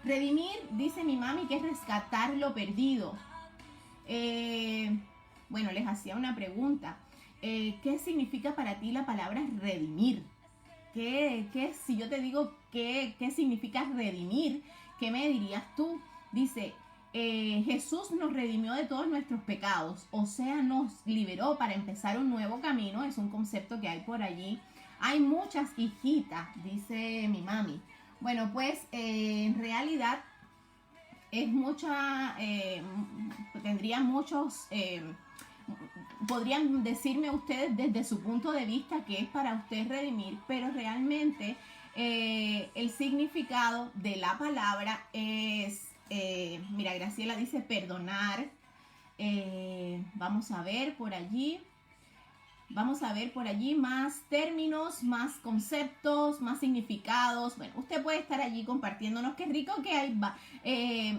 Redimir, dice mi mami, que es rescatar lo perdido. Bueno, les hacía una pregunta. ¿Qué significa para ti la palabra redimir? Si yo te digo qué significa redimir, ¿qué me dirías tú? Dice, Jesús nos redimió de todos nuestros pecados, o sea, nos liberó para empezar un nuevo camino. Es un concepto que hay por allí. Hay muchas hijitas, dice mi mami. Bueno, pues en realidad es mucha, tendría muchos, podrían decirme ustedes desde su punto de vista que es para usted redimir, pero realmente el significado de la palabra es, mira, Graciela dice perdonar. Vamos a ver por allí. Vamos a ver por allí más términos, más conceptos, más significados. Bueno, usted puede estar allí compartiéndonos. Qué rico que hay.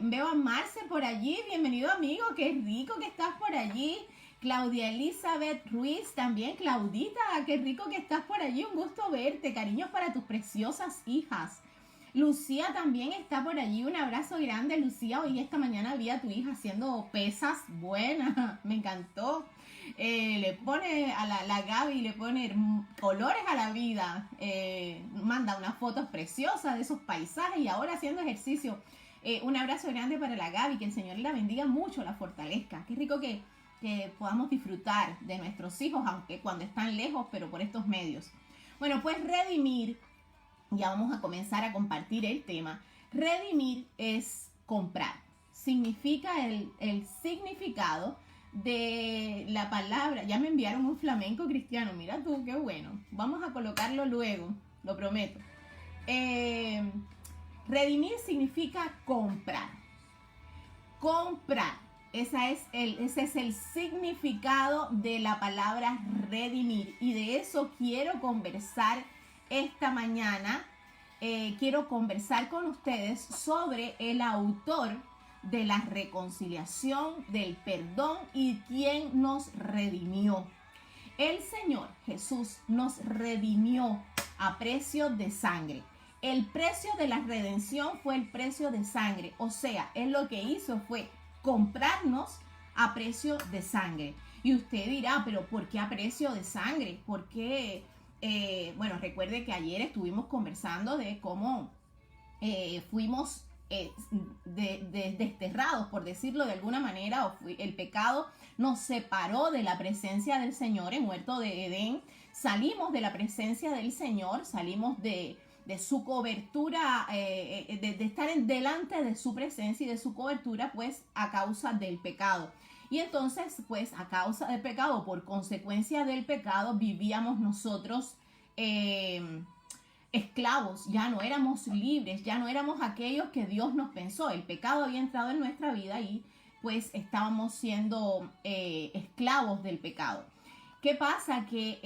Veo a Marce por allí. Bienvenido, amigo. Qué rico que estás por allí. Claudia Elizabeth Ruiz también. Claudita, qué rico que estás por allí. Un gusto verte. Cariños para tus preciosas hijas. Lucía también está por allí. Un abrazo grande, Lucía. Hoy esta mañana vi a tu hija haciendo pesas. Buena, me encantó. Le pone a la Gaby, le pone colores a la vida. Manda unas fotos preciosas de esos paisajes y ahora haciendo ejercicio. Un abrazo grande para la Gaby. Que el Señor la bendiga mucho, la fortalezca. Qué rico que podamos disfrutar de nuestros hijos, aunque cuando están lejos, pero por estos medios. Bueno, pues redimir. Ya vamos a comenzar a compartir el tema. Redimir es comprar. Significa el significado de la palabra. Ya me enviaron un flamenco cristiano. Mira tú, qué bueno. Vamos a colocarlo luego, lo prometo. Redimir significa comprar. Comprar. Ese es el significado de la palabra redimir. Y de eso quiero conversar esta mañana. Quiero conversar con ustedes sobre el autor de la reconciliación, del perdón y quién nos redimió. El Señor Jesús nos redimió a precio de sangre. El precio de la redención fue el precio de sangre. O sea, Él lo que hizo fue comprarnos a precio de sangre. Y usted dirá, pero ¿por qué a precio de sangre? ¿Por qué? Bueno, recuerde que ayer estuvimos conversando de cómo fuimos desterrados, por decirlo de alguna manera, el pecado nos separó de la presencia del Señor en Huerto de Edén. Salimos de la presencia del Señor, salimos de su cobertura, de estar delante de su presencia y de su cobertura, pues a causa del pecado. Y entonces, pues a causa del pecado, por consecuencia del pecado, vivíamos nosotros esclavos, ya no éramos libres, ya no éramos aquellos que Dios nos pensó. El pecado había entrado en nuestra vida y pues estábamos siendo esclavos del pecado. ¿Qué pasa? Que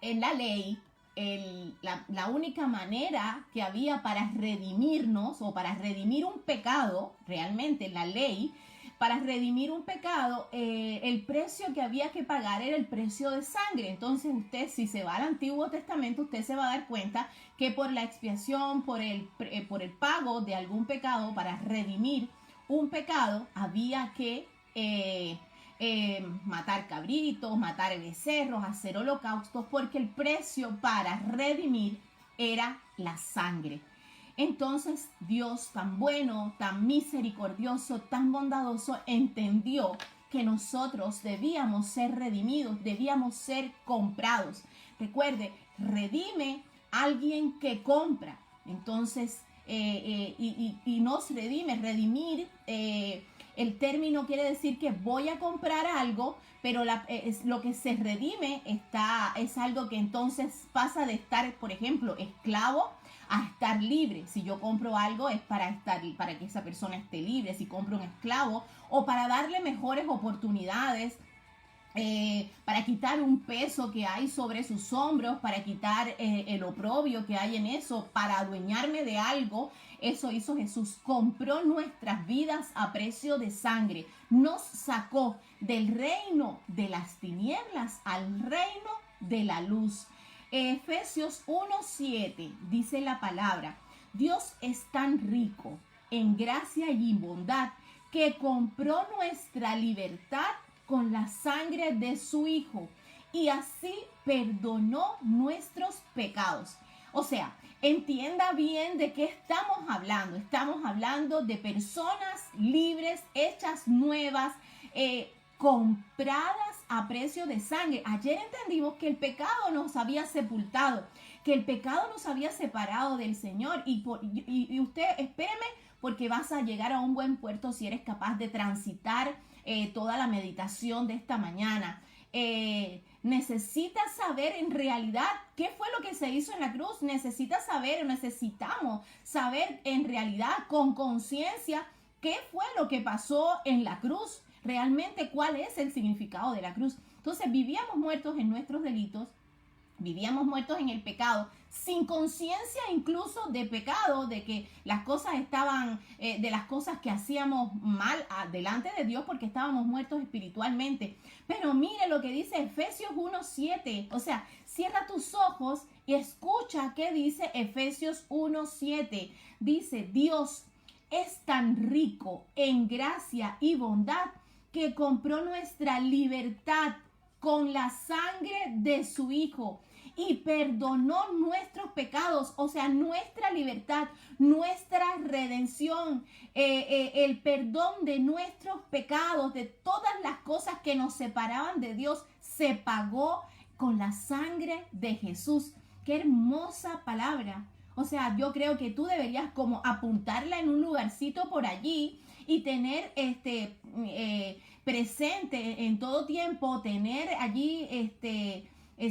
en la ley, la única manera que había para redimirnos o para redimir un pecado, realmente la ley, para redimir un pecado, el precio que había que pagar era el precio de sangre. Entonces usted, si se va al Antiguo Testamento, usted se va a dar cuenta que por la expiación, por el pago de algún pecado, para redimir un pecado, había que matar cabritos, matar becerros, hacer holocaustos, porque el precio para redimir era la sangre. Entonces Dios, tan bueno, tan misericordioso, tan bondadoso, entendió que nosotros debíamos ser redimidos, debíamos ser comprados. Recuerde, redime alguien que compra. Entonces, y nos redime, redimir. El término quiere decir que voy a comprar algo, pero lo que se redime es algo que entonces pasa de estar, por ejemplo, esclavo a estar libre. Si yo compro algo es para que esa persona esté libre. Si compro un esclavo o para darle mejores oportunidades, para quitar un peso que hay sobre sus hombros, para quitar el oprobio que hay en eso, para adueñarme de algo. Eso hizo Jesús. Compró nuestras vidas a precio de sangre. Nos sacó del reino de las tinieblas al reino de la luz. Efesios 1:7 dice la palabra: Dios es tan rico en gracia y bondad que compró nuestra libertad con la sangre de su Hijo y así perdonó nuestros pecados. O sea, entienda bien de qué estamos hablando. Estamos hablando de personas libres, hechas nuevas, compradas a precio de sangre. Ayer entendimos que el pecado nos había sepultado, que el pecado nos había separado del Señor. Y usted, espéreme, porque vas a llegar a un buen puerto si eres capaz de transitar toda la meditación de esta mañana. Necesitas saber en realidad qué fue lo que se hizo en la cruz. Necesitamos saber en realidad con conciencia qué fue lo que pasó en la cruz. Realmente cuál es el significado de la cruz. Entonces vivíamos muertos en nuestros delitos, vivíamos muertos en el pecado, sin conciencia incluso de pecado, de que las cosas estaban, de las cosas que hacíamos mal delante de Dios porque estábamos muertos espiritualmente. Pero mire lo que dice Efesios 1:7, o sea, cierra tus ojos y escucha qué dice Efesios 1:7. Dice, Dios es tan rico en gracia y bondad que compró nuestra libertad con la sangre de su Hijo y perdonó nuestros pecados, o sea, nuestra libertad, nuestra redención, el perdón de nuestros pecados, de todas las cosas que nos separaban de Dios, se pagó con la sangre de Jesús. Qué hermosa palabra. O sea, yo creo que tú deberías como apuntarla en un lugarcito por allí y tener presente en todo tiempo, tener allí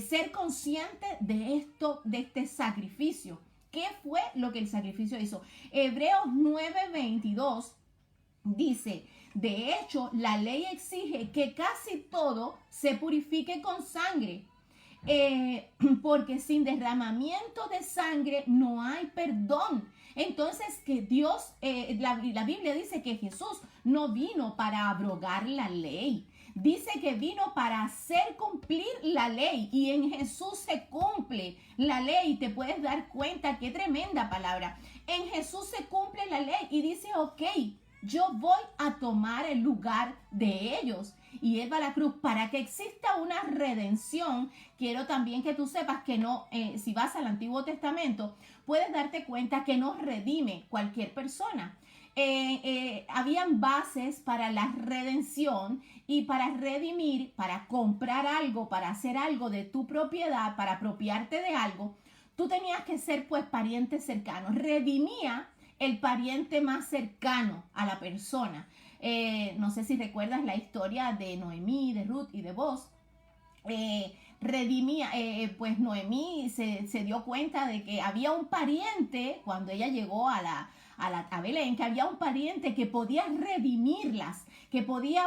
ser consciente de esto, de este sacrificio. ¿Qué fue lo que el sacrificio hizo? Hebreos 9:22 dice, de hecho, la ley exige que casi todo se purifique con sangre. Porque sin derramamiento de sangre no hay perdón. Entonces que Dios, la Biblia dice que Jesús no vino para abrogar la ley. Dice que vino para hacer cumplir la ley y en Jesús se cumple la ley. Te puedes dar cuenta qué tremenda palabra. En Jesús se cumple la ley y dice, ok, yo voy a tomar el lugar de ellos. Y Él va a la cruz para que exista una redención. Quiero también que tú sepas que no, si vas al Antiguo Testamento, puedes darte cuenta que no redime cualquier persona. Habían bases para la redención y para redimir, para comprar algo, para hacer algo de tu propiedad, para apropiarte de algo. Tú tenías que ser pues pariente cercano. Redimía el pariente más cercano a la persona. No sé si recuerdas la historia de Noemí, de Ruth y de Boaz. Redimía, pues Noemí se dio cuenta de que había un pariente cuando ella llegó a Belén, que había un pariente que podía redimirlas, que podía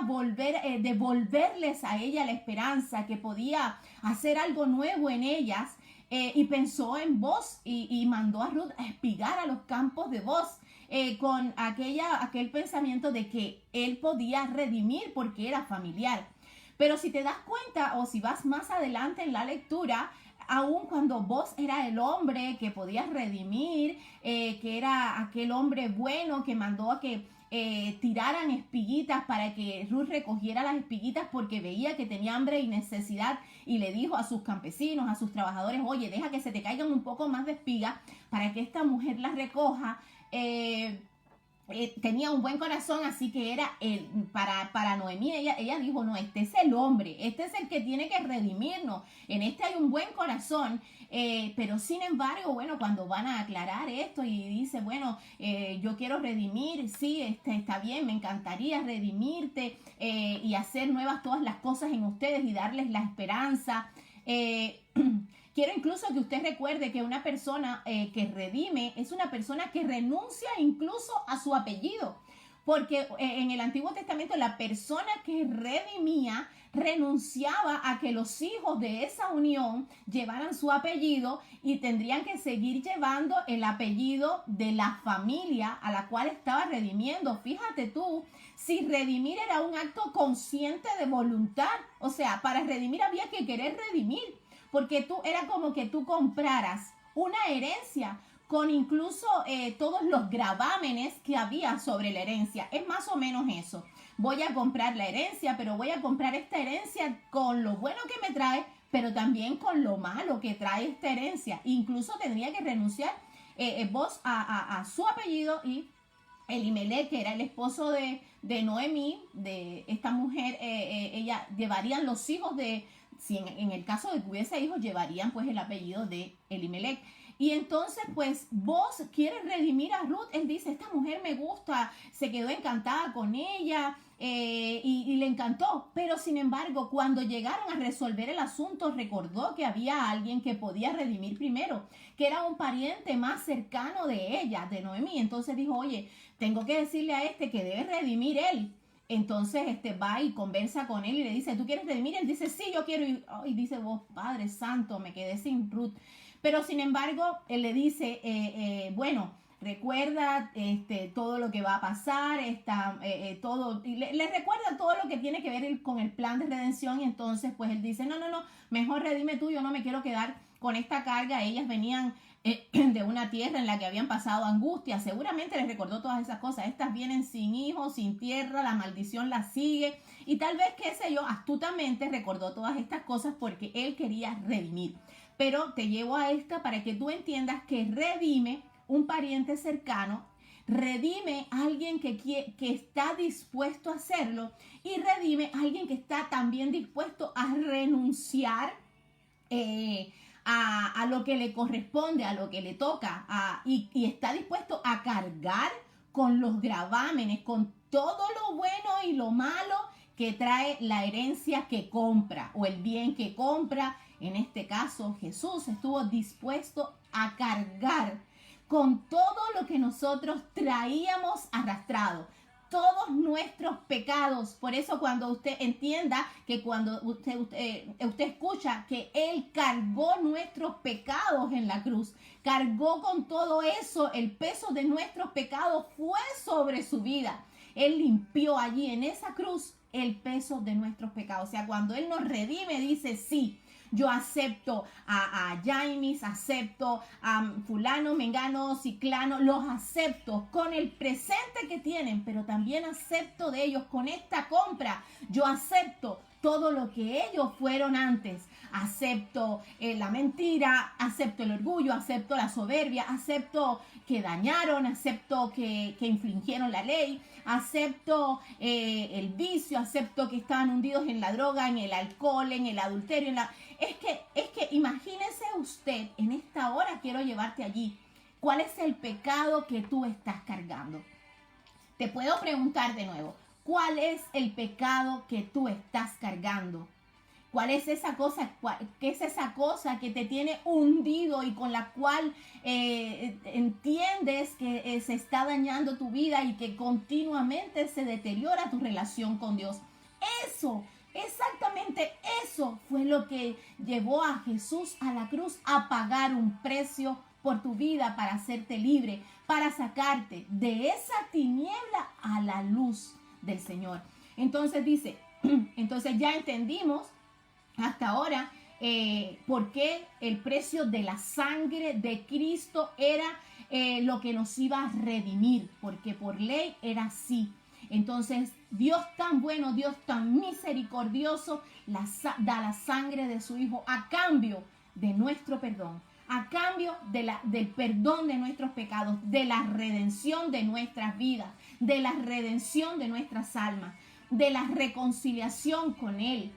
devolverles a ella la esperanza, que podía hacer algo nuevo en ellas. Y pensó en Boaz y mandó a Ruth a espigar a los campos de Boaz con aquel pensamiento de que él podía redimir porque era familiar. Pero si te das cuenta o si vas más adelante en la lectura, aun cuando Boaz era el hombre que podía redimir, que era aquel hombre bueno que mandó a que tiraran espiguitas para que Ruth recogiera las espiguitas porque veía que tenía hambre y necesidad y le dijo a sus campesinos, a sus trabajadores, oye, deja que se te caigan un poco más de espigas para que esta mujer las recoja. Tenía un buen corazón, así que era para Noemí, ella dijo, no, este es el hombre, este es el que tiene que redimirnos, en este hay un buen corazón, pero sin embargo, bueno, cuando van a aclarar esto y dice, bueno, yo quiero redimir, sí, está bien, me encantaría redimirte y hacer nuevas todas las cosas en ustedes y darles la esperanza. Quiero incluso que usted recuerde que una persona que redime es una persona que renuncia incluso a su apellido. Porque en el Antiguo Testamento la persona que redimía renunciaba a que los hijos de esa unión llevaran su apellido y tendrían que seguir llevando el apellido de la familia a la cual estaba redimiendo. Fíjate tú, si redimir era un acto consciente de voluntad, o sea, para redimir había que querer redimir. Porque era como que tú compraras una herencia con incluso todos los gravámenes que había sobre la herencia. Es más o menos eso. Voy a comprar la herencia, pero voy a comprar esta herencia con lo bueno que me trae, pero también con lo malo que trae esta herencia. Incluso tendría que renunciar vos a su apellido, y Elimelech, que era el esposo de Noemí, de esta mujer, ella llevarían los hijos de, si en el caso de que hubiese hijos, llevarían pues el apellido de Elimelech. Y entonces, pues, vos quieres redimir a Ruth. Él dice, esta mujer me gusta, se quedó encantada con ella y le encantó. Pero, sin embargo, cuando llegaron a resolver el asunto, recordó que había alguien que podía redimir primero, que era un pariente más cercano de ella, de Noemí. Entonces dijo, oye, tengo que decirle a este que debe redimir él. Entonces va y conversa con él y le dice, ¿tú quieres redimir? Él dice, sí, yo quiero. Y dice, vos, Padre Santo, me quedé sin Ruth. Pero sin embargo, él le dice, bueno, recuerda todo lo que va a pasar, todo, y le recuerda todo lo que tiene que ver con el plan de redención. Y entonces pues él dice, no, mejor redime tú, yo no me quiero quedar con esta carga. Ellas venían de una tierra en la que habían pasado angustia. Seguramente les recordó todas esas cosas. Estas vienen sin hijos, sin tierra, la maldición las sigue. Y tal vez, qué sé yo, astutamente recordó todas estas cosas porque él quería redimir. Pero te llevo a esta para que tú entiendas que redime un pariente cercano, redime a alguien que está dispuesto a hacerlo, y redime a alguien que está también dispuesto a renunciar a lo que le corresponde, a lo que le toca, y está dispuesto a cargar con los gravámenes, con todo lo bueno y lo malo que trae la herencia que compra o el bien que compra. En este caso, Jesús estuvo dispuesto a cargar con todo lo que nosotros traíamos arrastrado, todos nuestros pecados. Por eso, cuando usted entienda que cuando usted escucha que Él cargó nuestros pecados en la cruz, cargó con todo eso, el peso de nuestros pecados fue sobre su vida. Él limpió allí en esa cruz el peso de nuestros pecados. O sea, cuando Él nos redime, dice, sí, yo acepto a Jaimis, acepto a fulano, mengano, ciclano, los acepto con el presente que tienen, pero también acepto de ellos con esta compra. Yo acepto todo lo que ellos fueron antes. Acepto la mentira, acepto el orgullo, acepto la soberbia, acepto que dañaron, acepto que infringieron la ley, acepto el vicio, acepto que estaban hundidos en la droga, en el alcohol, en el adulterio, Es que imagínese usted, en esta hora quiero llevarte allí. ¿Cuál es el pecado que tú estás cargando? Te puedo preguntar de nuevo, ¿cuál es el pecado que tú estás cargando? ¿Cuál es esa cosa? ¿Qué es esa cosa que te tiene hundido y con la cual entiendes que se está dañando tu vida y que continuamente se deteriora tu relación con Dios? Eso, exactamente eso fue lo que llevó a Jesús a la cruz, a pagar un precio por tu vida, para hacerte libre, para sacarte de esa tiniebla a la luz del Señor. Entonces dice, entonces ya entendimos hasta ahora por qué el precio de la sangre de Cristo era lo que nos iba a redimir, porque por ley era así. Entonces Dios tan bueno, Dios tan misericordioso, da la sangre de su Hijo a cambio de nuestro perdón, a cambio del perdón de nuestros pecados, de la redención de nuestras vidas, de la redención de nuestras almas, de la reconciliación con Él.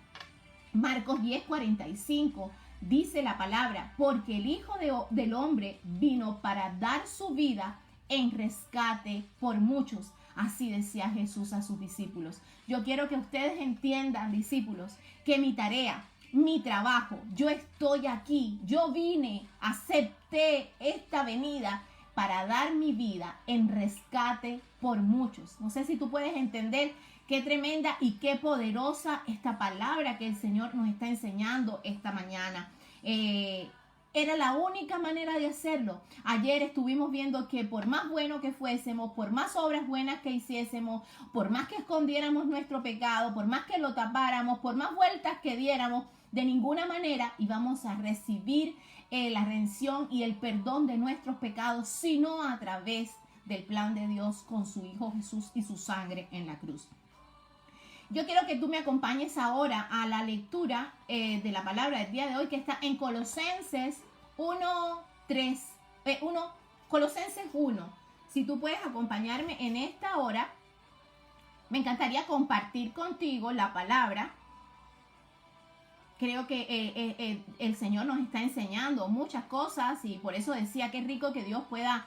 Marcos 10:45 dice la palabra, porque el Hijo del Hombre vino para dar su vida en rescate por muchos. Así decía Jesús a sus discípulos. Yo quiero que ustedes entiendan, discípulos, que mi tarea, mi trabajo, yo estoy aquí, yo vine, acepté esta venida para dar mi vida en rescate por muchos. No sé si tú puedes entender qué tremenda y qué poderosa esta palabra que el Señor nos está enseñando esta mañana. Era la única manera de hacerlo. Ayer estuvimos viendo que por más bueno que fuésemos, por más obras buenas que hiciésemos, por más que escondiéramos nuestro pecado, por más que lo tapáramos, por más vueltas que diéramos, de ninguna manera íbamos a recibir la redención y el perdón de nuestros pecados, sino a través del plan de Dios con su Hijo Jesús y su sangre en la cruz. Yo quiero que tú me acompañes ahora a la lectura de la palabra del día de hoy, que está en Colosenses 1. Colosenses 1. Si tú puedes acompañarme en esta hora, me encantaría compartir contigo la palabra. Creo que el Señor nos está enseñando muchas cosas y por eso decía que es rico que Dios pueda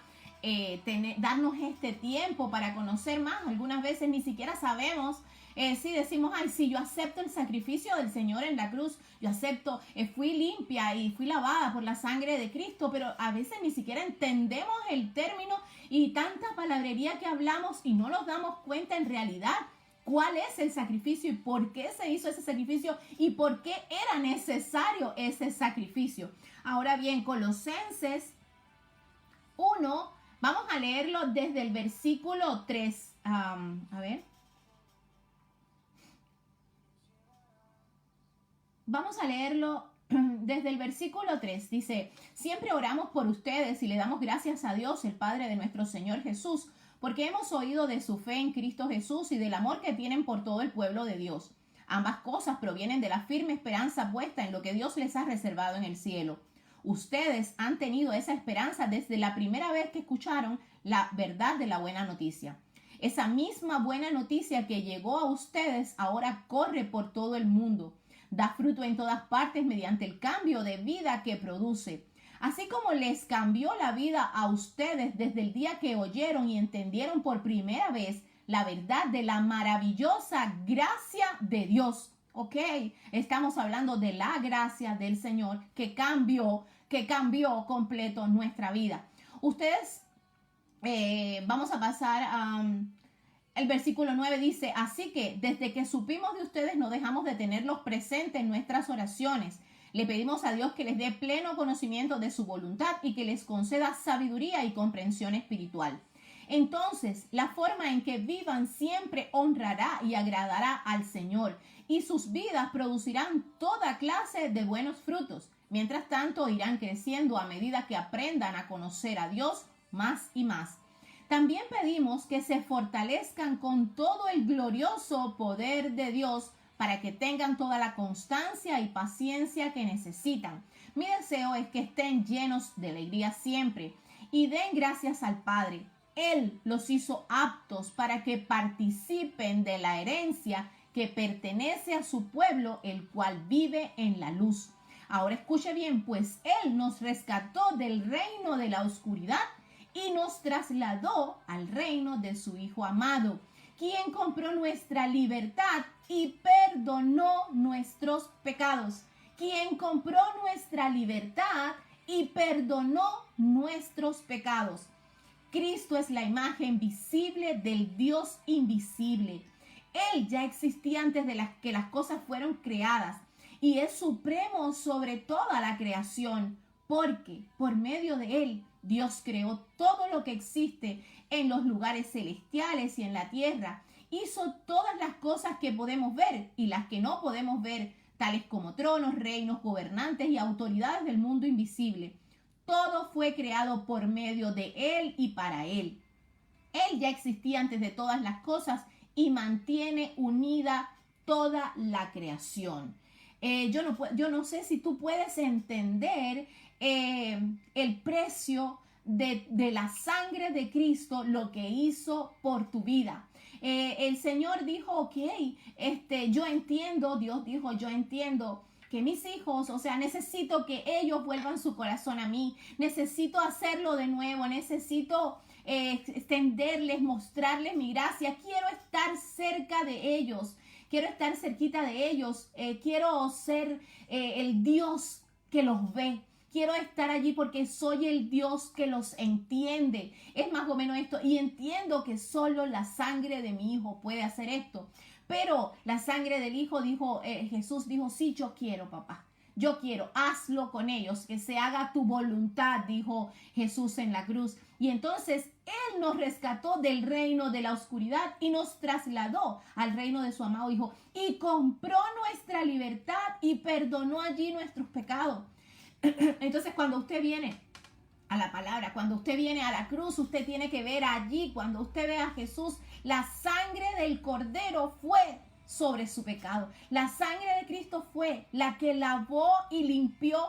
darnos este tiempo para conocer más. Algunas veces ni siquiera sabemos si decimos, ay, sí, yo acepto el sacrificio del Señor en la cruz, yo acepto, fui limpia y fui lavada por la sangre de Cristo, pero a veces ni siquiera entendemos el término y tanta palabrería que hablamos y no nos damos cuenta en realidad cuál es el sacrificio y por qué se hizo ese sacrificio y por qué era necesario ese sacrificio. Ahora bien, Colosenses 1, vamos a leerlo desde el versículo 3. A ver. Vamos a leerlo desde el versículo 3. Dice, siempre oramos por ustedes y le damos gracias a Dios, el Padre de nuestro Señor Jesús, porque hemos oído de su fe en Cristo Jesús y del amor que tienen por todo el pueblo de Dios. Ambas cosas provienen de la firme esperanza puesta en lo que Dios les ha reservado en el cielo. Ustedes han tenido esa esperanza desde la primera vez que escucharon la verdad de la buena noticia. Esa misma buena noticia que llegó a ustedes ahora corre por todo el mundo. Da fruto en todas partes mediante el cambio de vida que produce. Así como les cambió la vida a ustedes desde el día que oyeron y entendieron por primera vez la verdad de la maravillosa gracia de Dios. ¿Ok? Estamos hablando de la gracia del Señor que cambió completo nuestra vida. Ustedes, vamos a pasar el versículo 9 dice, así que desde que supimos de ustedes no dejamos de tenerlos presentes en nuestras oraciones. Le pedimos a Dios que les dé pleno conocimiento de su voluntad y que les conceda sabiduría y comprensión espiritual. Entonces, la forma en que vivan siempre honrará y agradará al Señor y sus vidas producirán toda clase de buenos frutos. Mientras tanto, irán creciendo a medida que aprendan a conocer a Dios más y más. También pedimos que se fortalezcan con todo el glorioso poder de Dios para que tengan toda la constancia y paciencia que necesitan. Mi deseo es que estén llenos de alegría siempre y den gracias al Padre. Él los hizo aptos para que participen de la herencia que pertenece a su pueblo, el cual vive en la luz. Ahora escuche bien, pues Él nos rescató del reino de la oscuridad y nos trasladó al reino de su Hijo amado, quien compró nuestra libertad y perdonó nuestros pecados. Quien compró nuestra libertad y perdonó nuestros pecados. Cristo es la imagen visible del Dios invisible. Él ya existía antes de que las cosas fueron creadas y es supremo sobre toda la creación, porque por medio de Él Dios creó todo lo que existe en los lugares celestiales y en la tierra. Hizo todas las cosas que podemos ver y las que no podemos ver, tales como tronos, reinos, gobernantes y autoridades del mundo invisible. Todo fue creado por medio de Él y para Él. Él ya existía antes de todas las cosas y mantiene unida toda la creación. Yo no sé si tú puedes entender el precio de la sangre de Cristo, lo que hizo por tu vida. El Señor dijo, ok, yo entiendo, Dios dijo, yo entiendo que mis hijos, o sea, necesito que ellos vuelvan su corazón a mí, necesito hacerlo de nuevo, necesito extenderles, mostrarles mi gracia, quiero estar cerca de ellos. Quiero estar cerquita de ellos, quiero ser el Dios que los ve. Quiero estar allí porque soy el Dios que los entiende. Es más o menos esto. Y entiendo que solo la sangre de mi hijo puede hacer esto. Pero la sangre del hijo, Jesús dijo, sí, yo quiero, papá. Yo quiero, hazlo con ellos, que se haga tu voluntad, dijo Jesús en la cruz. Y entonces Él nos rescató del reino de la oscuridad y nos trasladó al reino de su amado Hijo. Y compró nuestra libertad y perdonó allí nuestros pecados. Entonces, cuando usted viene a la palabra, cuando usted viene a la cruz, usted tiene que ver allí, cuando usted ve a Jesús, la sangre del Cordero fue sobre su pecado. La sangre de Cristo fue la que lavó y limpió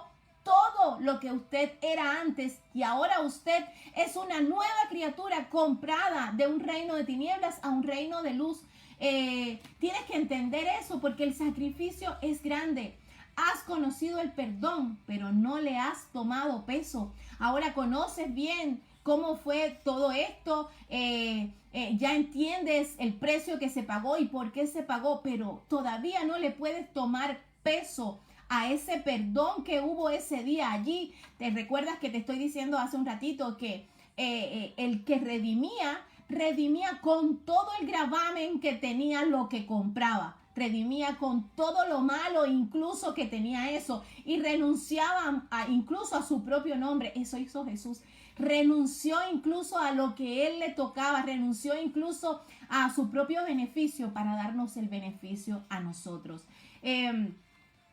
todo lo que usted era antes, y ahora usted es una nueva criatura comprada de un reino de tinieblas a un reino de luz. Tienes que entender eso, porque el sacrificio es grande. Has conocido el perdón, pero no le has tomado peso. Ahora conoces bien cómo fue todo esto. Ya entiendes el precio que se pagó y por qué se pagó, pero todavía no le puedes tomar peso a ese perdón que hubo ese día allí. ¿Te recuerdas que te estoy diciendo hace un ratito que el que redimía con todo el gravamen que tenía lo que compraba? Redimía con todo lo malo incluso que tenía eso, y renunciaba incluso a su propio nombre. Eso hizo Jesús. Renunció incluso a lo que él le tocaba, renunció incluso a su propio beneficio para darnos el beneficio a nosotros.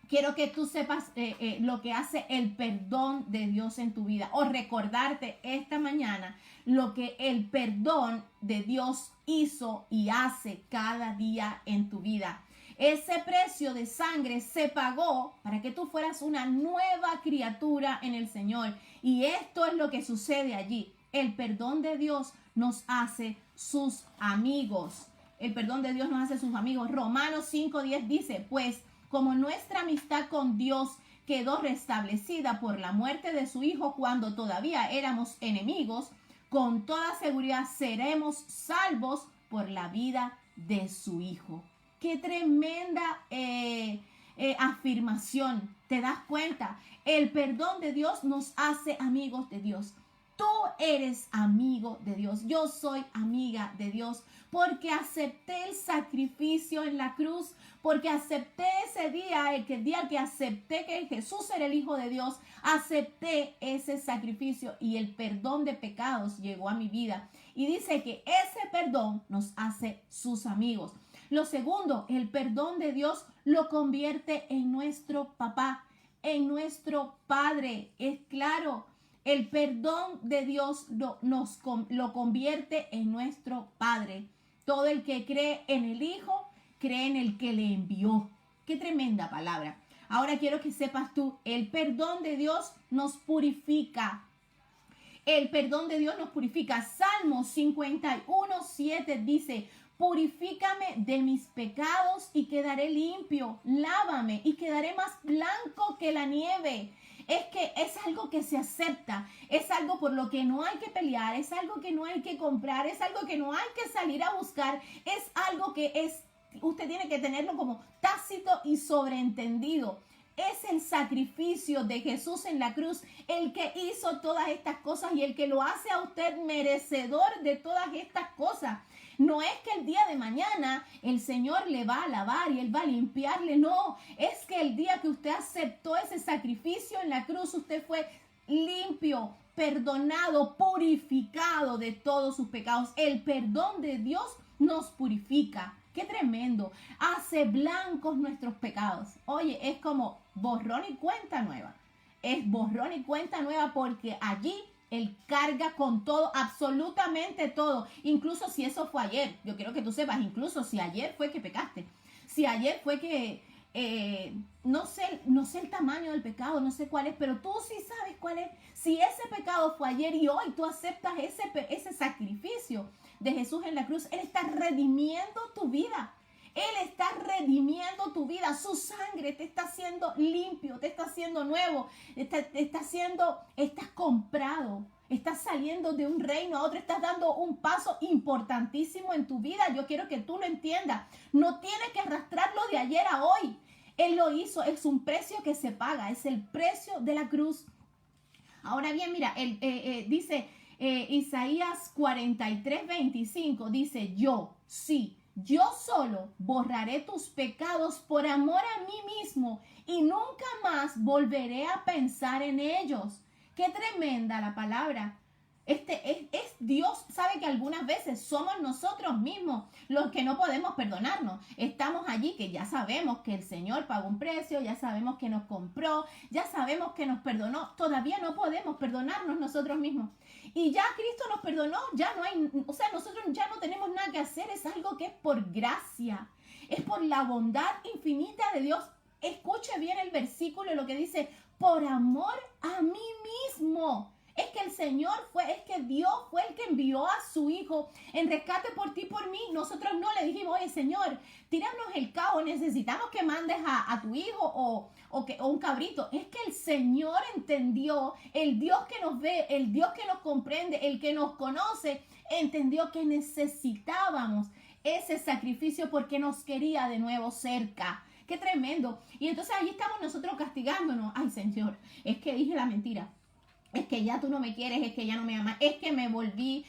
Quiero que tú sepas lo que hace el perdón de Dios en tu vida, o recordarte esta mañana lo que el perdón de Dios hizo y hace cada día en tu vida. Ese precio de sangre se pagó para que tú fueras una nueva criatura en el Señor. Y esto es lo que sucede allí. El perdón de Dios nos hace sus amigos. El perdón de Dios nos hace sus amigos. Romanos 5:10 dice, pues como nuestra amistad con Dios quedó restablecida por la muerte de su Hijo cuando todavía éramos enemigos, con toda seguridad seremos salvos por la vida de su Hijo. ¡Qué tremenda afirmación! ¿Te das cuenta? El perdón de Dios nos hace amigos de Dios. Tú eres amigo de Dios. Yo soy amiga de Dios porque acepté el sacrificio en la cruz, porque acepté ese día, el día que acepté que Jesús era el Hijo de Dios, acepté ese sacrificio y el perdón de pecados llegó a mi vida. Y dice que ese perdón nos hace sus amigos. Lo segundo, el perdón de Dios lo convierte en nuestro papá, en nuestro padre. Es claro, el perdón de Dios lo convierte en nuestro padre. Todo el que cree en el Hijo, cree en el que le envió. Qué tremenda palabra. Ahora quiero que sepas tú, el perdón de Dios nos purifica. El perdón de Dios nos purifica. Salmos 51:7 dice, purifícame de mis pecados y quedaré limpio. Lávame y quedaré más blanco que la nieve. Es que es algo que se acepta, es algo por lo que no hay que pelear, es algo que no hay que comprar, es algo que no hay que salir a buscar, es algo que usted tiene que tenerlo como tácito y sobreentendido. Es el sacrificio de Jesús en la cruz el que hizo todas estas cosas y el que lo hace a usted merecedor de todas estas cosas. No es que el día de mañana el Señor le va a lavar y Él va a limpiarle, no. Es que el día que usted aceptó ese sacrificio en la cruz, usted fue limpio, perdonado, purificado de todos sus pecados. El perdón de Dios nos purifica. ¡Qué tremendo! Hace blancos nuestros pecados. Oye, es como borrón y cuenta nueva. Es borrón y cuenta nueva porque allí Él carga con todo, absolutamente todo. Incluso si eso fue ayer. Yo quiero que tú sepas, incluso si ayer fue que pecaste. Si ayer fue que, no sé el tamaño del pecado, no sé cuál es, pero tú sí sabes cuál es. Si ese pecado fue ayer y hoy tú aceptas ese sacrificio de Jesús en la cruz, Él está redimiendo tu vida. Él está redimiendo tu vida. Su sangre te está haciendo limpio, te está haciendo nuevo, estás comprado. Estás saliendo de un reino a otro, estás dando un paso importantísimo en tu vida. Yo quiero que tú lo entiendas. No tienes que arrastrarlo de ayer a hoy. Él lo hizo, es un precio que se paga, es el precio de la cruz. Ahora bien, mira, dice Isaías 43:25, dice, yo solo borraré tus pecados por amor a mí mismo y nunca más volveré a pensar en ellos. Qué tremenda la palabra. Es Dios, sabe que algunas veces somos nosotros mismos los que no podemos perdonarnos. Estamos allí que ya sabemos que el Señor pagó un precio, ya sabemos que nos compró, ya sabemos que nos perdonó. Todavía no podemos perdonarnos nosotros mismos. Y ya Cristo nos perdonó, ya no hay, o sea, nosotros ya no tenemos nada que hacer, es algo que es por gracia, es por la bondad infinita de Dios. Escuche bien el versículo, lo que dice, por amor a mí mismo. Es que el Señor es que Dios fue el que envió a su Hijo en rescate por ti y por mí. Nosotros no le dijimos, oye Señor, tíranos el cabo, necesitamos que mandes a tu Hijo o un cabrito. Es que el Señor entendió, el Dios que nos ve, el Dios que nos comprende, el que nos conoce, entendió que necesitábamos ese sacrificio porque nos quería de nuevo cerca. ¡Qué tremendo! Y entonces ahí estamos nosotros castigándonos. Ay Señor, es que dije la mentira. Es que ya tú no me quieres, es que ya no me amas, es que me volví,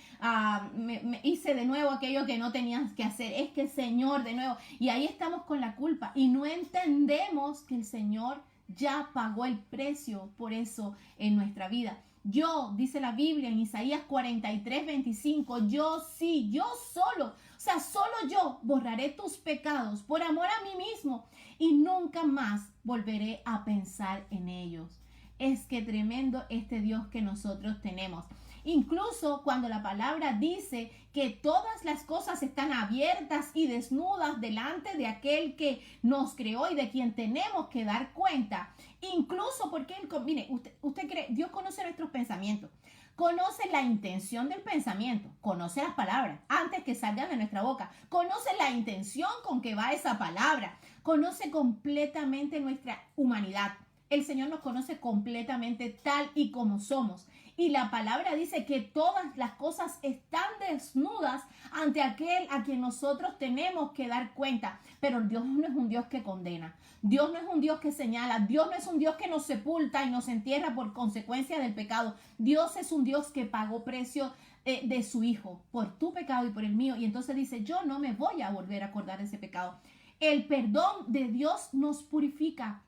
me hice de nuevo aquello que no tenías que hacer, es que Señor, de nuevo, y ahí estamos con la culpa y no entendemos que el Señor ya pagó el precio por eso en nuestra vida. Yo, dice la Biblia en Isaías 43:25, yo solo, o sea, solo yo borraré tus pecados por amor a mí mismo y nunca más volveré a pensar en ellos. Es que tremendo este Dios que nosotros tenemos. Incluso cuando la palabra dice que todas las cosas están abiertas y desnudas delante de aquel que nos creó y de quien tenemos que dar cuenta. Incluso porque, mire, usted cree, Dios conoce nuestros pensamientos, conoce la intención del pensamiento, conoce las palabras antes que salgan de nuestra boca, conoce la intención con que va esa palabra, conoce completamente nuestra humanidad. El Señor nos conoce completamente tal y como somos. Y la palabra dice que todas las cosas están desnudas ante aquel a quien nosotros tenemos que dar cuenta. Pero Dios no es un Dios que condena. Dios no es un Dios que señala. Dios no es un Dios que nos sepulta y nos entierra por consecuencia del pecado. Dios es un Dios que pagó precio de su Hijo por tu pecado y por el mío. Y entonces dice, yo no me voy a volver a acordar de ese pecado. El perdón de Dios nos purifica.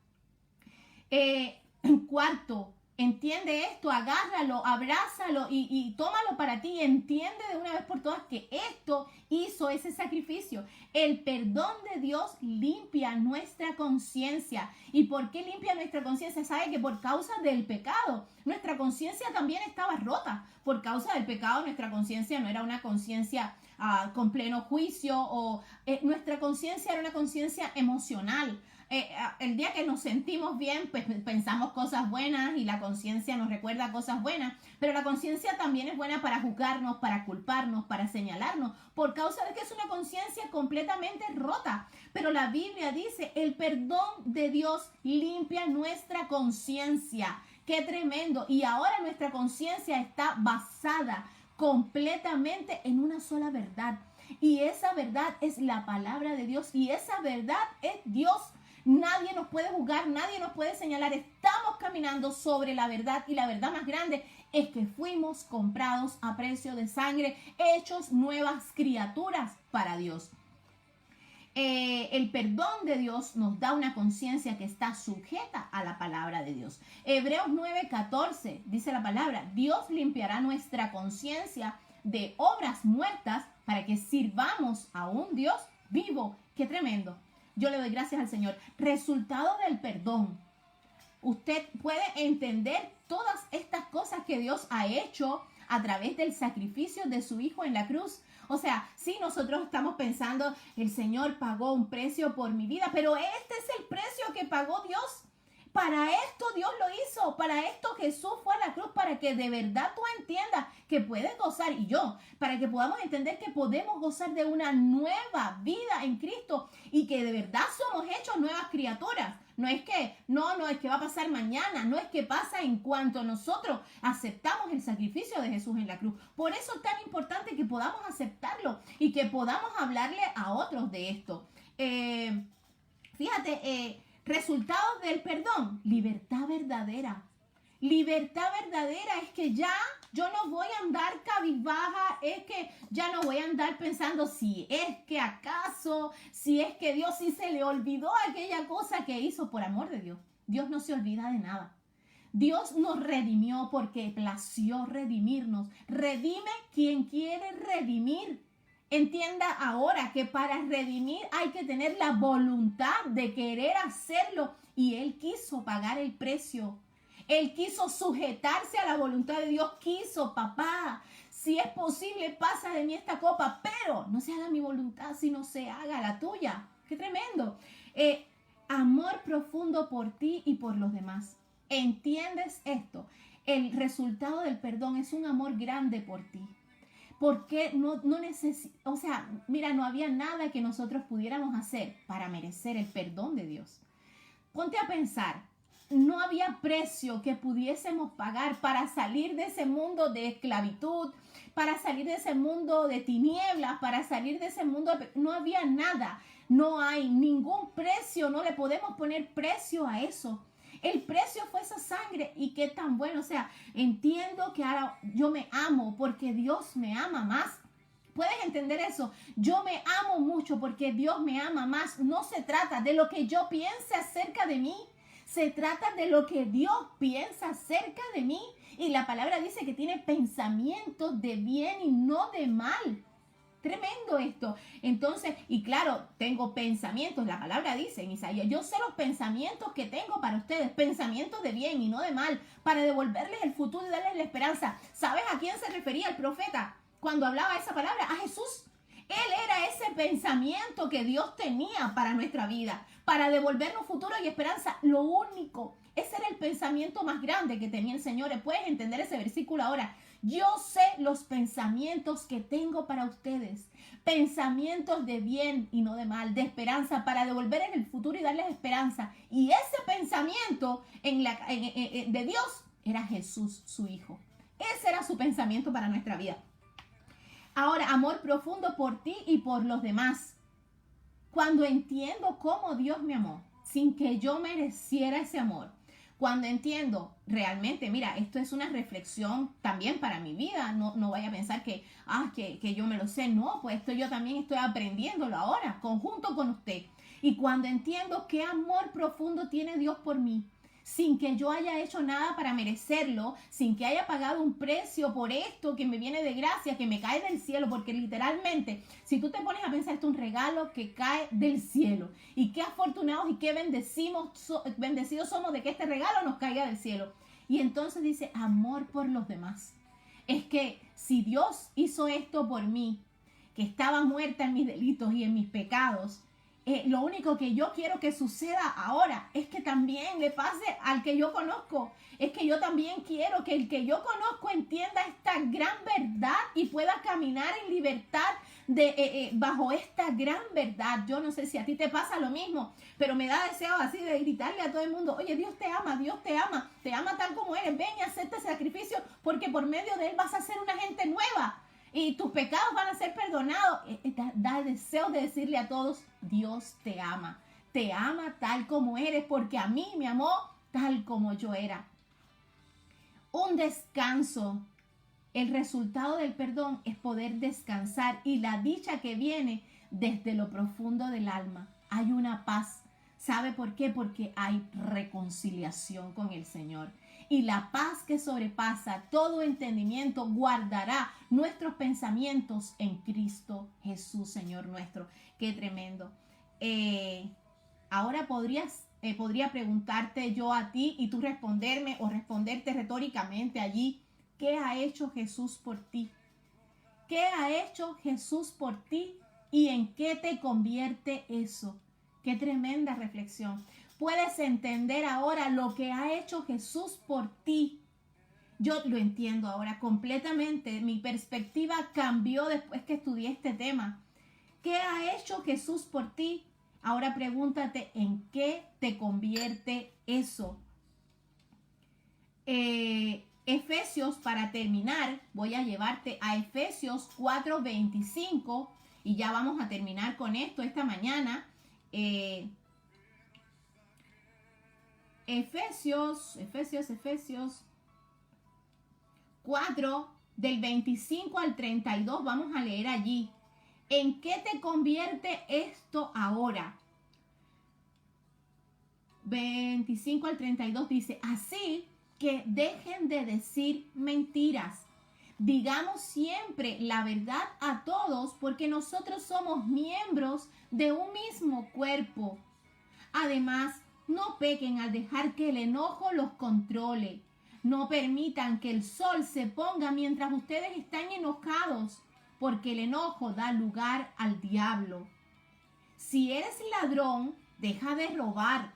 Cuarto, entiende esto, agárralo, abrázalo y tómalo para ti. Entiende de una vez por todas que esto hizo ese sacrificio. El perdón de Dios limpia nuestra conciencia. ¿Y por qué limpia nuestra conciencia? Sabe que por causa del pecado, nuestra conciencia también estaba rota. Por causa del pecado, nuestra conciencia no era una conciencia con pleno juicio, nuestra conciencia era una conciencia emocional. El día que nos sentimos bien, pues pensamos cosas buenas y la conciencia nos recuerda cosas buenas, pero la conciencia también es buena para juzgarnos, para culparnos, para señalarnos, por causa de que es una conciencia completamente rota. Pero la Biblia dice, el perdón de Dios limpia nuestra conciencia. ¡Qué tremendo! Y ahora nuestra conciencia está basada completamente en una sola verdad. Y esa verdad es la palabra de Dios y esa verdad es Dios. Nadie nos puede juzgar, nadie nos puede señalar. Estamos caminando sobre la verdad y la verdad más grande es que fuimos comprados a precio de sangre, hechos nuevas criaturas para Dios. El perdón de Dios nos da una conciencia que está sujeta a la palabra de Dios. Hebreos 9:14 dice la palabra, Dios limpiará nuestra conciencia de obras muertas para que sirvamos a un Dios vivo. ¡Qué tremendo! Yo le doy gracias al Señor. Resultado del perdón. Usted puede entender todas estas cosas que Dios ha hecho a través del sacrificio de su Hijo en la cruz. O sea, sí, nosotros estamos pensando, el Señor pagó un precio por mi vida, pero este es el precio que pagó Dios. Para esto Dios lo hizo, para esto Jesús fue a la cruz, para que de verdad tú entiendas que puedes gozar, y yo, para que podamos entender que podemos gozar de una nueva vida en Cristo y que de verdad somos hechos nuevas criaturas. No es que va a pasar mañana, no es que pasa en cuanto nosotros aceptamos el sacrificio de Jesús en la cruz. Por eso es tan importante que podamos aceptarlo y que podamos hablarle a otros de esto. Resultados del perdón, libertad verdadera. Libertad verdadera es que ya yo no voy a andar cabizbaja, es que ya no voy a andar pensando si es que Dios sí se le olvidó aquella cosa que hizo por amor de Dios. Dios no se olvida de nada. Dios nos redimió porque plació redimirnos. Redime quien quiere redimir. Entienda ahora que para redimir hay que tener la voluntad de querer hacerlo. Y Él quiso pagar el precio. Él quiso sujetarse a la voluntad de Dios. Quiso, papá, si es posible, pasa de mí esta copa, pero no se haga mi voluntad, sino se haga la tuya. ¡Qué tremendo! Amor profundo por ti y por los demás. ¿Entiendes esto? El resultado del perdón es un amor grande por ti. Porque no o sea, mira, no había nada que nosotros pudiéramos hacer para merecer el perdón de Dios. Ponte a pensar, no había precio que pudiésemos pagar para salir de ese mundo de esclavitud, para salir de ese mundo de tinieblas, para salir de ese mundo, no había nada, no hay ningún precio, no le podemos poner precio a eso. El precio fue esa sangre y qué tan bueno, o sea, entiendo que ahora yo me amo porque Dios me ama más. ¿Puedes entender eso? Yo me amo mucho porque Dios me ama más. No se trata de lo que yo piense acerca de mí. Se trata de lo que Dios piensa acerca de mí. Y la palabra dice que tiene pensamientos de bien y no de mal. Tremendo esto. Entonces, y claro, tengo pensamientos. La palabra dice en Isaías, yo sé los pensamientos que tengo para ustedes. Pensamientos de bien y no de mal. Para devolverles el futuro y darles la esperanza. ¿Sabes a quién se refería el profeta cuando hablaba esa palabra? A Jesús. Él era ese pensamiento que Dios tenía para nuestra vida, para devolvernos futuro y esperanza. Lo único, ese era el pensamiento más grande que tenía el Señor. ¿Puedes entender ese versículo ahora? Yo sé los pensamientos que tengo para ustedes. Pensamientos de bien y no de mal, de esperanza, para devolver en el futuro y darles esperanza. Y ese pensamiento de Dios era Jesús, su Hijo. Ese era su pensamiento para nuestra vida. Ahora, amor profundo por ti y por los demás. Cuando entiendo cómo Dios me amó, sin que yo mereciera ese amor. Cuando entiendo realmente, mira, esto es una reflexión también para mi vida. No vaya a pensar que yo me lo sé. No, pues esto yo también estoy aprendiéndolo ahora, conjunto con usted. Y cuando entiendo qué amor profundo tiene Dios por mí, sin que yo haya hecho nada para merecerlo, sin que haya pagado un precio por esto que me viene de gracia, que me cae del cielo, porque literalmente, si tú te pones a pensar, esto es un regalo que cae del cielo. Y qué afortunados y qué bendecidos somos de que este regalo nos caiga del cielo. Y entonces dice, amor por los demás. Es que si Dios hizo esto por mí, que estaba muerta en mis delitos y en mis pecados, lo único que yo quiero que suceda ahora es que también le pase al que yo conozco. Es que yo también quiero que el que yo conozco entienda esta gran verdad y pueda caminar en libertad bajo esta gran verdad. Yo no sé si a ti te pasa lo mismo, pero me da deseo así de gritarle a todo el mundo, oye, Dios te ama tal como eres, ven y acepta ese sacrificio porque por medio de él vas a ser una gente nueva. Y tus pecados van a ser perdonados. Da deseo de decirle a todos, Dios te ama tal como eres, porque a mí me amó tal como yo era. Un descanso. El resultado del perdón es poder descansar y la dicha que viene desde lo profundo del alma. Hay una paz. ¿Sabe por qué? Porque hay reconciliación con el Señor. Y la paz que sobrepasa todo entendimiento guardará nuestros pensamientos en Cristo Jesús, Señor nuestro. Qué tremendo. Ahora podría preguntarte yo a ti y tú responderme o responderte retóricamente allí. ¿Qué ha hecho Jesús por ti? ¿Qué ha hecho Jesús por ti y en qué te convierte eso? Qué tremenda reflexión. Puedes entender ahora lo que ha hecho Jesús por ti. Yo lo entiendo ahora completamente. Mi perspectiva cambió después que estudié este tema. ¿Qué ha hecho Jesús por ti? Ahora pregúntate en qué te convierte eso. Efesios, para terminar, voy a llevarte a Efesios 4:25 y ya vamos a terminar con esto esta mañana. Efesios 4, del 25 al 32, vamos a leer allí. ¿En qué te convierte esto ahora? 25 al 32 dice, así que dejen de decir mentiras. Digamos siempre la verdad a todos porque nosotros somos miembros de un mismo cuerpo. Además, no pequen al dejar que el enojo los controle. No permitan que el sol se ponga mientras ustedes están enojados, porque el enojo da lugar al diablo. Si eres ladrón, deja de robar.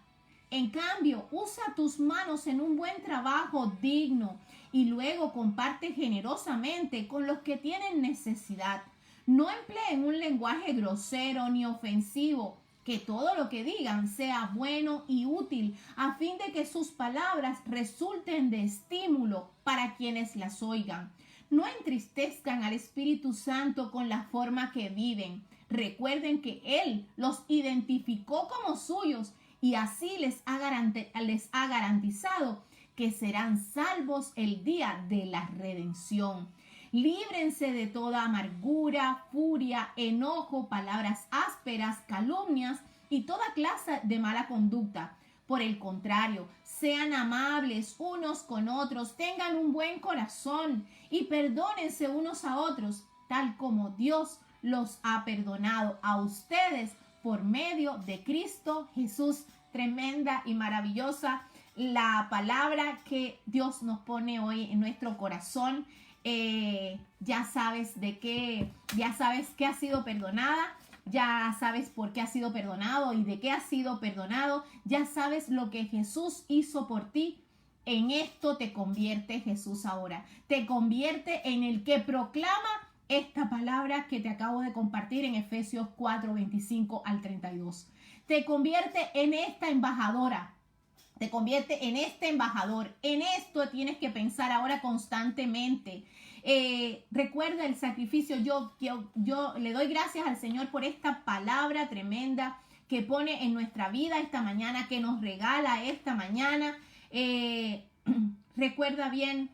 En cambio, usa tus manos en un buen trabajo digno y luego comparte generosamente con los que tienen necesidad. No empleen un lenguaje grosero ni ofensivo. Que todo lo que digan sea bueno y útil, a fin de que sus palabras resulten de estímulo para quienes las oigan. No entristezcan al Espíritu Santo con la forma que viven. Recuerden que Él los identificó como suyos y así les ha garantizado que serán salvos el día de la redención. Líbrense de toda amargura, furia, enojo, palabras ásperas, calumnias y toda clase de mala conducta. Por el contrario, sean amables unos con otros, tengan un buen corazón y perdónense unos a otros, tal como Dios los ha perdonado a ustedes por medio de Cristo Jesús. Tremenda y maravillosa la palabra que Dios nos pone hoy en nuestro corazón. Ya sabes que ha sido perdonada, ya sabes por qué ha sido perdonado y de qué ha sido perdonado, ya sabes lo que Jesús hizo por ti. En esto te convierte Jesús ahora, te convierte en el que proclama esta palabra que te acabo de compartir en Efesios 4, 25 al 32. Te convierte en esta embajadora. Te convierte en este embajador. En esto tienes que pensar ahora constantemente. Recuerda el sacrificio. Yo le doy gracias al Señor por esta palabra tremenda que pone en nuestra vida esta mañana, que nos regala esta mañana. Recuerda bien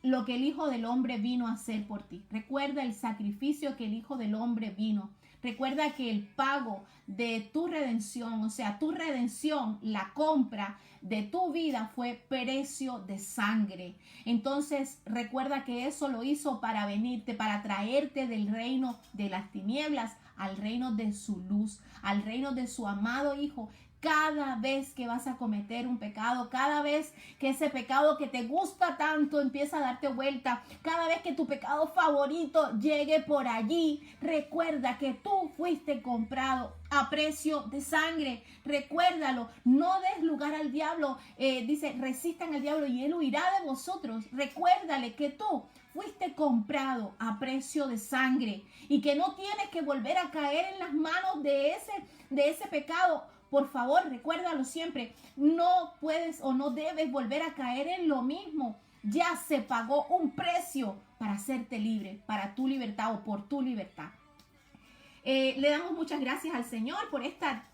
lo que el Hijo del Hombre vino a hacer por ti. Recuerda el sacrificio que el Hijo del Hombre vino. Recuerda que el pago de tu redención, o sea, tu redención, la compra de tu vida fue precio de sangre. Entonces, recuerda que eso lo hizo para venirte, para traerte del reino de las tinieblas al reino de su luz, al reino de su amado Hijo. Cada vez que vas a cometer un pecado, cada vez que ese pecado que te gusta tanto empieza a darte vuelta, cada vez que tu pecado favorito llegue por allí, recuerda que tú fuiste comprado a precio de sangre. Recuérdalo, no des lugar al diablo. Dice, resistan al diablo y él huirá de vosotros. Recuérdale que tú fuiste comprado a precio de sangre y que no tienes que volver a caer en las manos de ese pecado. Por favor, recuérdalo siempre, no puedes o no debes volver a caer en lo mismo. Ya se pagó un precio para hacerte libre, para tu libertad o por tu libertad. Le damos muchas gracias al Señor por esta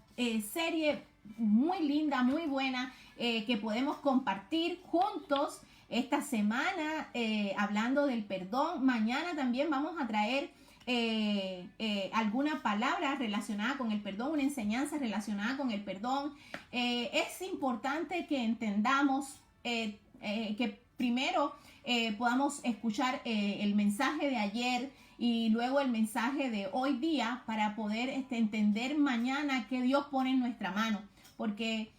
serie muy linda, muy buena, que podemos compartir juntos esta semana, hablando del perdón. Mañana también vamos a traer alguna palabra relacionada con el perdón, una enseñanza relacionada con el perdón. Es importante que entendamos que primero podamos escuchar el mensaje de ayer y luego el mensaje de hoy día para poder entender mañana qué Dios pone en nuestra mano, porque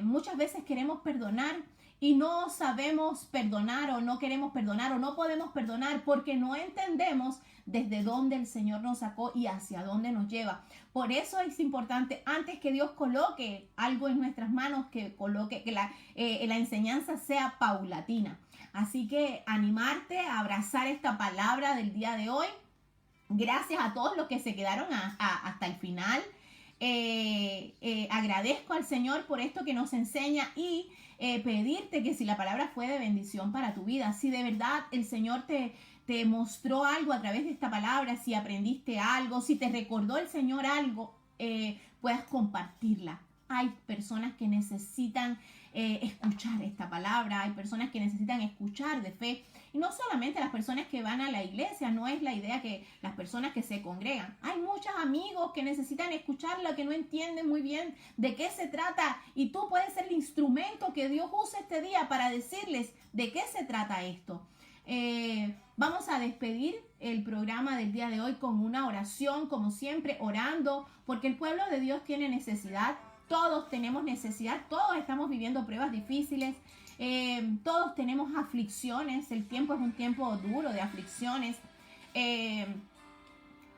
muchas veces queremos perdonar y no sabemos perdonar o no queremos perdonar o no podemos perdonar porque no entendemos desde dónde el Señor nos sacó y hacia dónde nos lleva. Por eso es importante, antes que Dios coloque algo en nuestras manos, que la enseñanza sea paulatina. Así que animarte a abrazar esta palabra del día de hoy. Gracias a todos los que se quedaron hasta el final. Agradezco al Señor por esto que nos enseña y pedirte que si la palabra fue de bendición para tu vida, si de verdad el Señor te mostró algo a través de esta palabra, si aprendiste algo, si te recordó el Señor algo, puedas compartirla. Hay personas que necesitan escuchar esta palabra, hay personas que necesitan escuchar de fe. Y no solamente las personas que van a la iglesia, no es la idea que las personas que se congregan. Hay muchos amigos que necesitan escucharla, que no entienden muy bien de qué se trata. Y tú puedes ser el instrumento que Dios use este día para decirles de qué se trata esto. Vamos a despedir el programa del día de hoy con una oración, como siempre, orando, porque el pueblo de Dios tiene necesidad. Todos tenemos necesidad, todos estamos viviendo pruebas difíciles, todos tenemos aflicciones, el tiempo es un tiempo duro de aflicciones,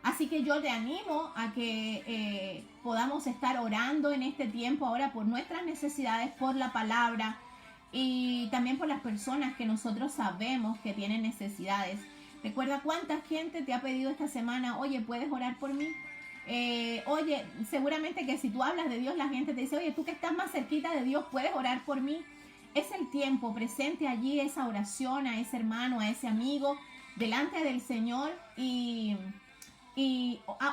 así que yo le animo a que podamos estar orando en este tiempo ahora por nuestras necesidades, por la palabra y también por las personas que nosotros sabemos que tienen necesidades. Recuerda cuánta gente te ha pedido esta semana, oye, ¿puedes orar por mí? Oye, seguramente que si tú hablas de Dios, la gente te dice, oye, tú que estás más cerquita de Dios, ¿puedes orar por mí? Es el tiempo, presente allí esa oración a ese hermano, a ese amigo, delante del Señor y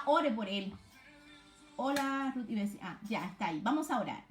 ore por él. Hola, Ruth y Bessie. Ya está ahí. Vamos a orar.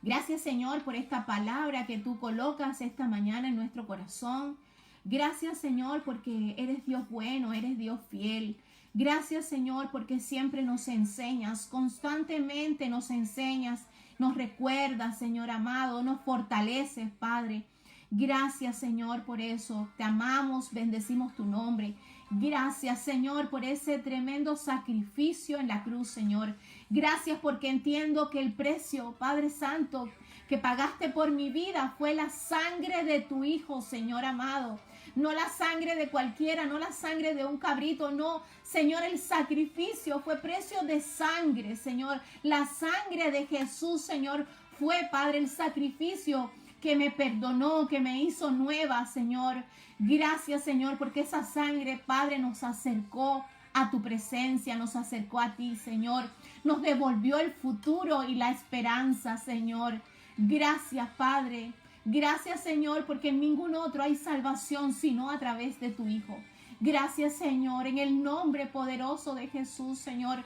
Gracias, Señor, por esta palabra que tú colocas esta mañana en nuestro corazón. Gracias, Señor, porque eres Dios bueno, eres Dios fiel. Gracias, Señor, porque siempre nos enseñas, constantemente nos enseñas, nos recuerdas, Señor amado, nos fortaleces, Padre. Gracias, Señor, por eso. Te amamos, bendecimos tu nombre. Gracias, Señor, por ese tremendo sacrificio en la cruz, Señor. Gracias porque entiendo que el precio, Padre Santo, que pagaste por mi vida fue la sangre de tu Hijo, Señor amado. No la sangre de cualquiera, no la sangre de un cabrito, no, Señor, el sacrificio fue precio de sangre, Señor. La sangre de Jesús, Señor, fue, Padre, el sacrificio que me perdonó, que me hizo nueva, Señor. Gracias, Señor, porque esa sangre, Padre, nos acercó a tu presencia, nos acercó a ti, Señor. Nos devolvió el futuro y la esperanza, Señor. Gracias, Padre. Gracias, Señor, porque en ningún otro hay salvación sino a través de tu Hijo. Gracias, Señor, en el nombre poderoso de Jesús, Señor.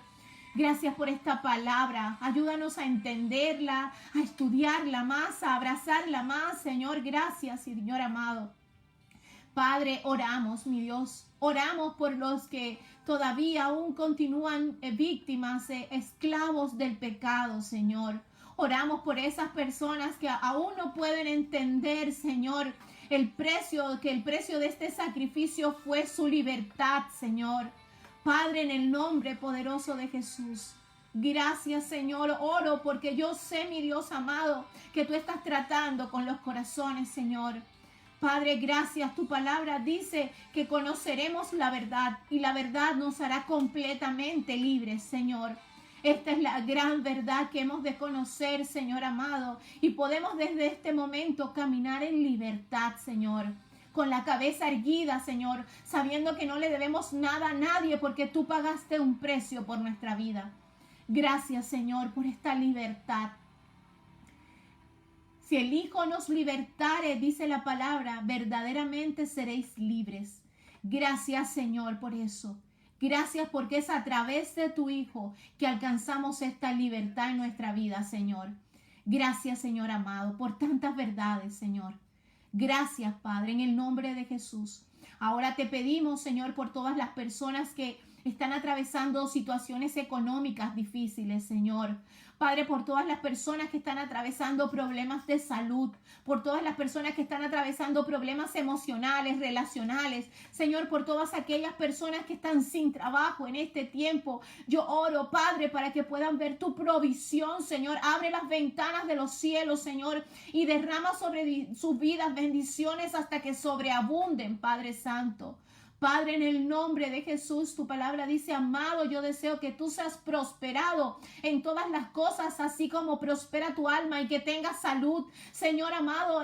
Gracias por esta palabra. Ayúdanos a entenderla, a estudiarla más, a abrazarla más, Señor. Gracias, Señor amado. Padre, oramos, mi Dios. Oramos por los que todavía aún continúan víctimas, esclavos del pecado, Señor. Oramos por esas personas que aún no pueden entender, Señor, que el precio de este sacrificio fue su libertad, Señor. Padre, en el nombre poderoso de Jesús. Gracias, Señor. Oro porque yo sé, mi Dios amado, que tú estás tratando con los corazones, Señor. Padre, gracias. Tu palabra dice que conoceremos la verdad y la verdad nos hará completamente libres, Señor. Esta es la gran verdad que hemos de conocer, Señor amado, y podemos desde este momento caminar en libertad, Señor, con la cabeza erguida, Señor, sabiendo que no le debemos nada a nadie porque tú pagaste un precio por nuestra vida. Gracias, Señor, por esta libertad. Si el Hijo nos libertare, dice la palabra, verdaderamente seréis libres. Gracias, Señor, por eso. Gracias porque es a través de tu Hijo que alcanzamos esta libertad en nuestra vida, Señor. Gracias, Señor amado, por tantas verdades, Señor. Gracias, Padre, en el nombre de Jesús. Ahora te pedimos, Señor, por todas las personas que están atravesando situaciones económicas difíciles, Señor. Padre, por todas las personas que están atravesando problemas de salud, por todas las personas que están atravesando problemas emocionales, relacionales, Señor, por todas aquellas personas que están sin trabajo en este tiempo. Yo oro, Padre, para que puedan ver tu provisión, Señor. Abre las ventanas de los cielos, Señor, y derrama sobre sus vidas bendiciones hasta que sobreabunden, Padre Santo. Padre, en el nombre de Jesús, tu palabra dice, amado, yo deseo que tú seas prosperado en todas las cosas, así como prospera tu alma y que tengas salud. Señor amado,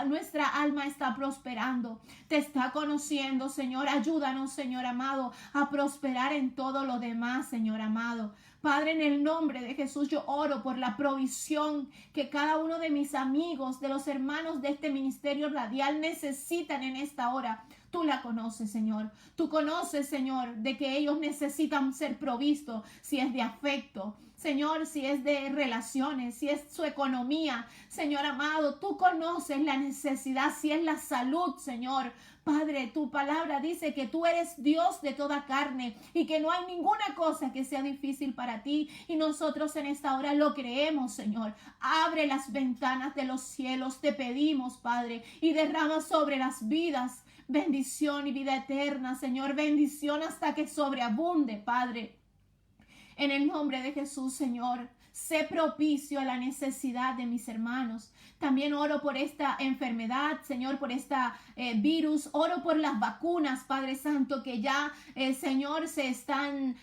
nuestra alma está prosperando, te está conociendo, Señor. Ayúdanos, Señor amado, a prosperar en todo lo demás, Señor amado. Padre, en el nombre de Jesús, yo oro por la provisión que cada uno de mis amigos, de los hermanos de este ministerio radial necesitan en esta hora. Tú la conoces, Señor. Tú conoces, Señor, de que ellos necesitan ser provistos, si es de afecto, Señor, si es de relaciones, si es su economía, Señor amado, tú conoces la necesidad, si es la salud, Señor. Padre, tu palabra dice que tú eres Dios de toda carne y que no hay ninguna cosa que sea difícil para ti. Y nosotros en esta hora lo creemos, Señor. Abre las ventanas de los cielos, te pedimos, Padre, y derrama sobre las vidas bendición y vida eterna, Señor. Bendición hasta que sobreabunde, Padre. En el nombre de Jesús, Señor, sé propicio a la necesidad de mis hermanos. También oro por esta enfermedad, Señor, por esta virus. Oro por las vacunas, Padre Santo, que ya, Señor, se están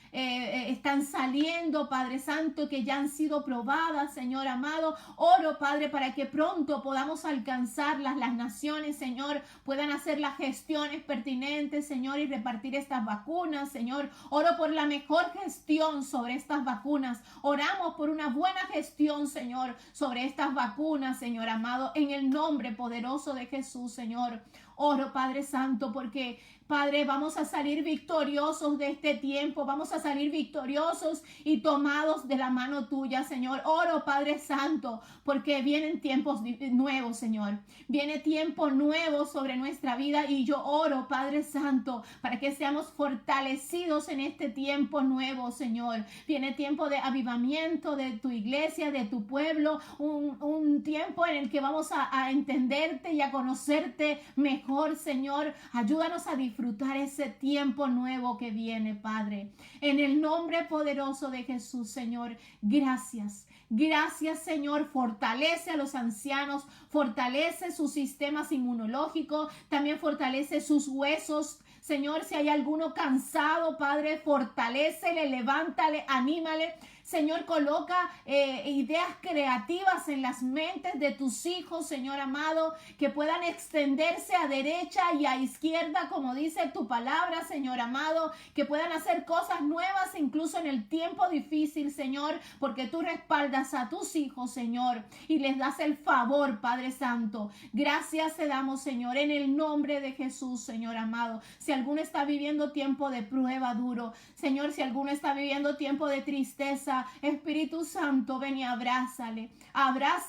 saliendo, Padre Santo, que ya han sido probadas, Señor amado. Oro, Padre, para que pronto podamos alcanzarlas, las naciones, Señor, puedan hacer las gestiones pertinentes, Señor, y repartir estas vacunas, Señor. Oro por la mejor gestión sobre estas vacunas. Oramos por una buena gestión, Señor, sobre estas vacunas, Señor amado, en el nombre poderoso de Jesús, Señor. Oro, Padre Santo, porque, Padre, vamos a salir victoriosos de este tiempo, vamos a salir victoriosos y tomados de la mano tuya, Señor. Oro, Padre Santo, porque vienen tiempos nuevos, Señor. Viene tiempo nuevo sobre nuestra vida y yo oro, Padre Santo, para que seamos fortalecidos en este tiempo nuevo, Señor. Viene tiempo de avivamiento de tu iglesia, de tu pueblo, un tiempo en el que vamos a entenderte y a conocerte mejor, Señor. Ayúdanos a disfrutar ese tiempo nuevo que viene, Padre. En el nombre poderoso de Jesús, Señor, gracias. Gracias, Señor. Fortalece a los ancianos, fortalece sus sistemas inmunológicos, también fortalece sus huesos. Señor, si hay alguno cansado, Padre, fortalécele, levántale, anímale. Señor, coloca ideas creativas en las mentes de tus hijos, Señor amado, que puedan extenderse a derecha y a izquierda, como dice tu palabra, Señor amado, que puedan hacer cosas nuevas incluso en el tiempo difícil, Señor, porque tú respaldas a tus hijos, Señor, y les das el favor, Padre Santo. Gracias te damos, Señor, en el nombre de Jesús, Señor amado. Si alguno está viviendo tiempo de prueba duro, Señor, si alguno está viviendo tiempo de tristeza, Espíritu Santo, ven y abrázale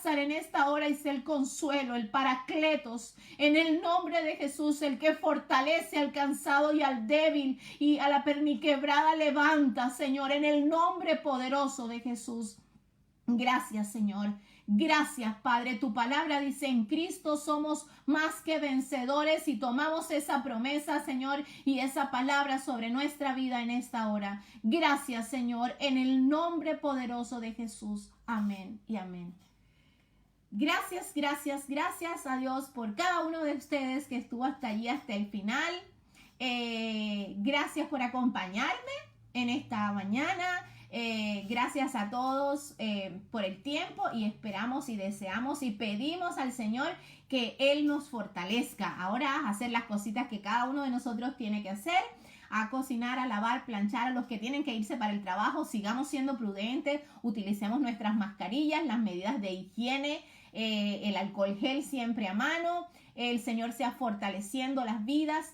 en esta hora y sé el consuelo, el paracletos, en el nombre de Jesús, el que fortalece al cansado y al débil y a la perniquebrada levanta, Señor, en el nombre poderoso de Jesús. Gracias, Señor. Gracias, Padre. Tu palabra dice: en Cristo somos más que vencedores, y tomamos esa promesa, Señor, y esa palabra sobre nuestra vida en esta hora. Gracias, Señor, en el nombre poderoso de Jesús. Amén y amén. Gracias, gracias, gracias a Dios por cada uno de ustedes que estuvo hasta allí, hasta el final. Gracias por acompañarme en esta mañana. Gracias a todos por el tiempo, y esperamos y deseamos y pedimos al Señor que Él nos fortalezca ahora a hacer las cositas que cada uno de nosotros tiene que hacer, a cocinar, a lavar, planchar. A los que tienen que irse para el trabajo, sigamos siendo prudentes, utilicemos nuestras mascarillas, las medidas de higiene, el alcohol gel siempre a mano. El Señor sea fortaleciendo las vidas.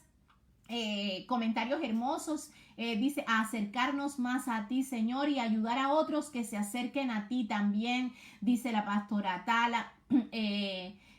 Comentarios hermosos. Dice: a acercarnos más a ti, Señor, y ayudar a otros que se acerquen a ti también, dice la pastora Tala.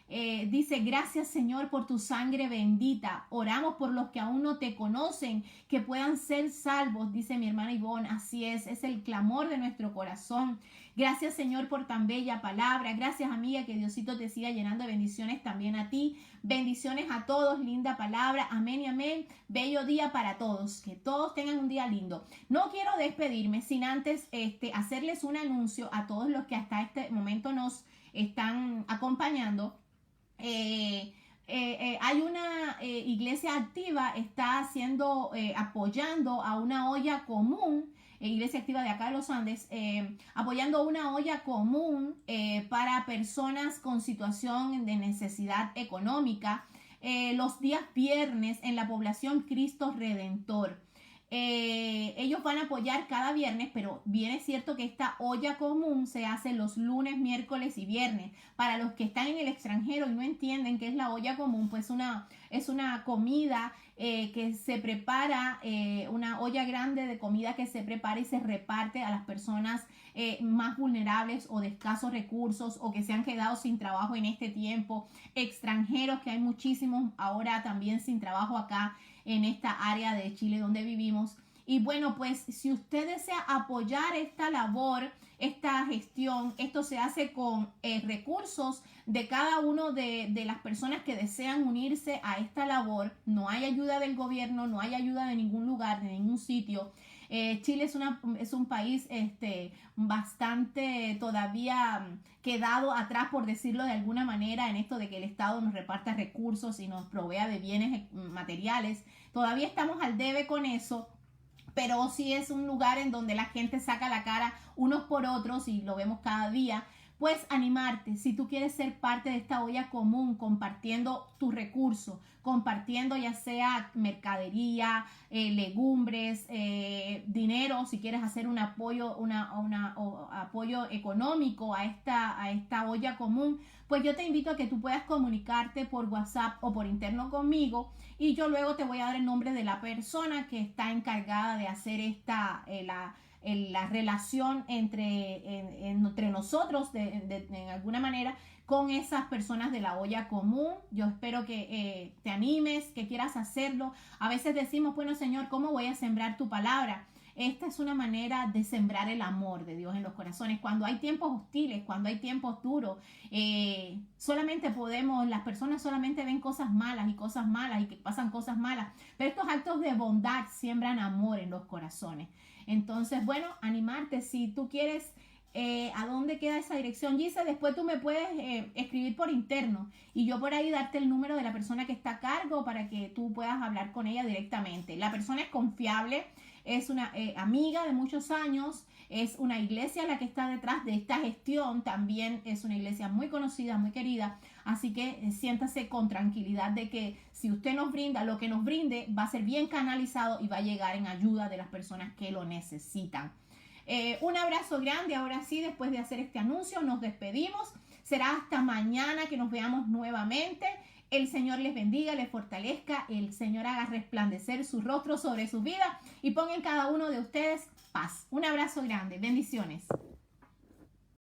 Dice: gracias, Señor, por tu sangre bendita. Oramos por los que aún no te conocen, que puedan ser salvos, dice mi hermana Ivonne. Así es el clamor de nuestro corazón. Gracias, Señor, por tan bella palabra. Gracias, amiga, que Diosito te siga llenando de bendiciones también a ti. Bendiciones a todos, linda palabra. Amén y amén. Bello día para todos. Que todos tengan un día lindo. No quiero despedirme sin antes hacerles un anuncio a todos los que hasta este momento nos están acompañando. Hay una iglesia activa, está haciendo, apoyando a una olla común, iglesia activa de acá de los Andes, apoyando una olla común para personas con situación de necesidad económica, los días viernes en la población Cristo Redentor. Ellos van a apoyar cada viernes, pero bien es cierto que esta olla común se hace los lunes, miércoles y viernes. Para los que están en el extranjero y no entienden qué es la olla común, pues es una comida que se prepara, una olla grande de comida que se prepara y se reparte a las personas más vulnerables o de escasos recursos o que se han quedado sin trabajo en este tiempo, extranjeros, que hay muchísimos ahora también sin trabajo acá en esta área de Chile donde vivimos. Y bueno, pues si usted desea apoyar esta labor, esta gestión, esto se hace con recursos de cada uno de las personas que desean unirse a esta labor. No hay ayuda del gobierno, no hay ayuda de ningún lugar, de ningún sitio. Chile es un país bastante todavía quedado atrás, por decirlo de alguna manera, en esto de que el Estado nos reparta recursos y nos provea de bienes materiales. Todavía estamos al debe con eso. Pero sí es un lugar en donde la gente saca la cara unos por otros y lo vemos cada día. Pues animarte, si tú quieres ser parte de esta olla común, compartiendo tus recursos, compartiendo ya sea mercadería, legumbres, dinero, si quieres hacer un apoyo, apoyo económico a esta olla común, pues yo te invito a que tú puedas comunicarte por WhatsApp o por interno conmigo y yo luego te voy a dar el nombre de la persona que está encargada de hacer la relación entre nosotros de alguna manera con esas personas de la olla común. Yo espero que te animes, que quieras hacerlo. A veces decimos, bueno, Señor, ¿cómo voy a sembrar tu palabra? Esta es una manera de sembrar el amor de Dios en los corazones. Cuando hay tiempos hostiles, cuando hay tiempos duros, las personas solamente ven cosas malas y que pasan cosas malas. Pero estos actos de bondad siembran amor en los corazones. Entonces, bueno, animarte. Si tú quieres, ¿a dónde queda esa dirección? Gise, después tú me puedes escribir por interno y yo por ahí darte el número de la persona que está a cargo para que tú puedas hablar con ella directamente. La persona es confiable, es una amiga de muchos años, es una iglesia la que está detrás de esta gestión, también es una iglesia muy conocida, muy querida, así que siéntase con tranquilidad de que si usted nos brinda, lo que nos brinde va a ser bien canalizado y va a llegar en ayuda de las personas que lo necesitan. Un abrazo grande. Ahora sí, después de hacer este anuncio, nos despedimos. Será hasta mañana que nos veamos nuevamente. El Señor les bendiga, les fortalezca. El Señor haga resplandecer su rostro sobre su vida y ponga en cada uno de ustedes paz. Un abrazo grande. Bendiciones.